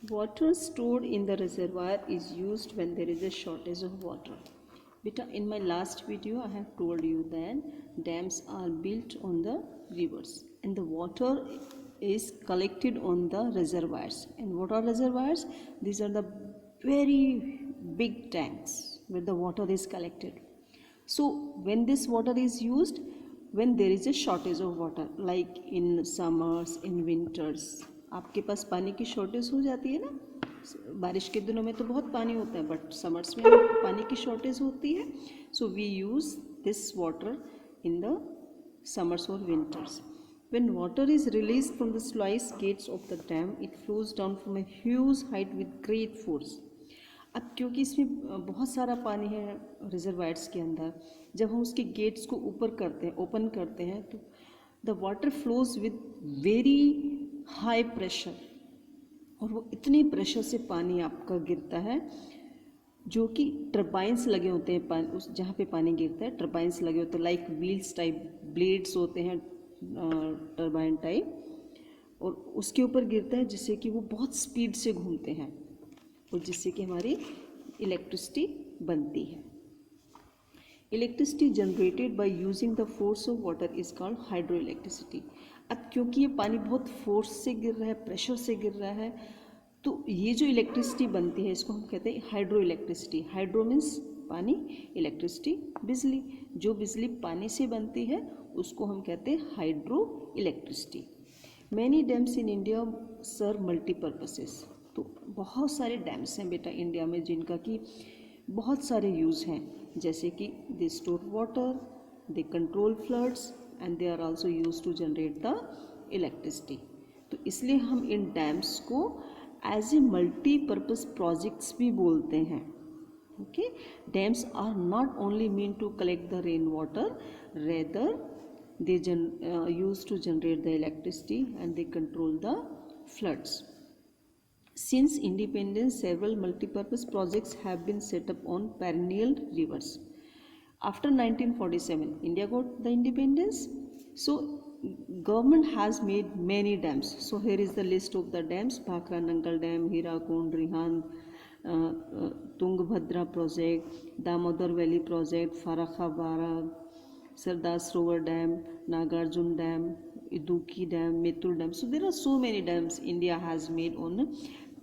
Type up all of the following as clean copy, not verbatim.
Water stored in the reservoir is used when there is a shortage of water. Beta, in my last video I have told you that dams are built on the rivers and the water is collected on the reservoirs. And what are reservoirs? These are the very big tanks where the water is collected. So when this water is used, when there is a shortage of water, like in summers, in winters, आपके पास पानी की shortage हो जाती है ना. बारिश के दिनों में तो बहुत पानी होता है, बट समर्स में पानी की शॉर्टेज होती है. So we use this water in the summers or winters. When water is released from the sluice gates of the dam, it flows down from a huge height with great force. अब क्योंकि इसमें बहुत सारा पानी है reservoirs के अंदर, जब हम उसके गेट्स को ऊपर करते हैं, ओपन करते हैं, तो the water flows with very high pressure, और वो इतने प्रेशर से पानी आपका गिरता है जो कि टर्बाइंस लगे होते हैं पानी उस जहाँ पे पानी गिरता है, टर्बाइंस लगे होते हैं, लाइक व्हील्स टाइप ब्लेड्स होते हैं टर्बाइन टाइप, और उसके ऊपर गिरता है जिससे कि वो बहुत स्पीड से घूमते हैं और जिससे कि हमारी इलेक्ट्रिसिटी बनती है. Electricity generated by using the force of water is called hydro electricity. अब क्योंकि ये पानी बहुत फोर्स से गिर रहा है, प्रेशर से गिर रहा है, तो ये जो इलेक्ट्रिसिटी बनती है इसको हम कहते हैं हाइड्रो इलेक्ट्रिसिटी. हाइड्रो मीन्स पानी, इलेक्ट्रिसिटी बिजली. जो बिजली पानी से बनती है उसको हम कहते हैं hydro electricity. Many dams in India serve multipurposes. तो बहुत सारे डैम्स हैं बेटा इंडिया में जिनका कि बहुत सारे यूज़ हैं, जैसे कि they store water, they control floods and they are also use to generate the electricity. तो इसलिए हम इन डैम्स को एज ए मल्टीपर्पज़ प्रोजेक्ट्स भी बोलते हैं. Okay, dams are not only mean to collect the rain water, rather they used to generate the electricity and they control the floods. Since independence, several multipurpose projects have been set up on perennial rivers. After 1947, India got the independence, so government has made many dams. So here is the list of the dams: Bhakra Nangal Dam, Hirakund, Rihand, Tungabhadra project, Damodar Valley project, Farakha Barag, Sardar Sarovar Dam, Nagarjun Dam, Iduki Dam, Metur Dam. So there are so many dams India has made on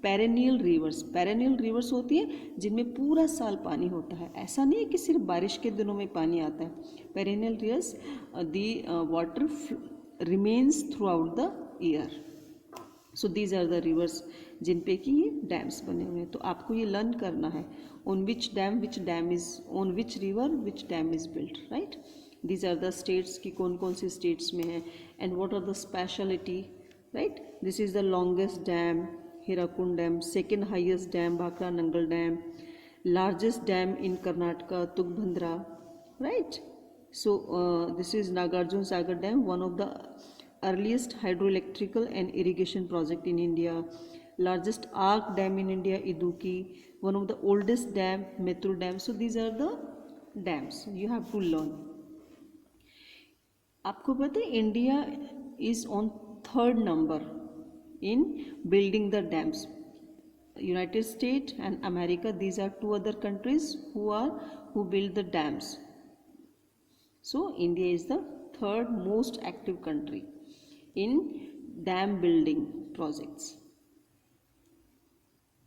perennial reverse. Perennial reverse होती है जिनमें पूरा साल पानी होता है. ऐसा नहीं है कि सिर्फ बारिश के दिनों में पानी आता है. Perennial rivers, the water remains throughout the year. So these are the rivers जिन पे कि ये डैम्स बने हुए हैं. तो आपको ये लर्न करना है on which dam is, on which river which dam is built, right. These are the states की कौन कौन से स्टेट्स में है and what are the speciality, right. This is the longest dam Hirakund Dam, second highest dam Bhakra Nangal Dam, largest dam in Karnataka Tungbhadra, right. So this is Nagarjuna Sagar Dam, one of the earliest hydroelectrical and irrigation project in India. Largest arc dam in India Iduki, one of the oldest dam Mettur Dam. So these are the dams you have to learn. आपको पता है India is on third number in building the dams. United States and America, these are two other countries who build the dams. So India is the third most active country in dam building projects.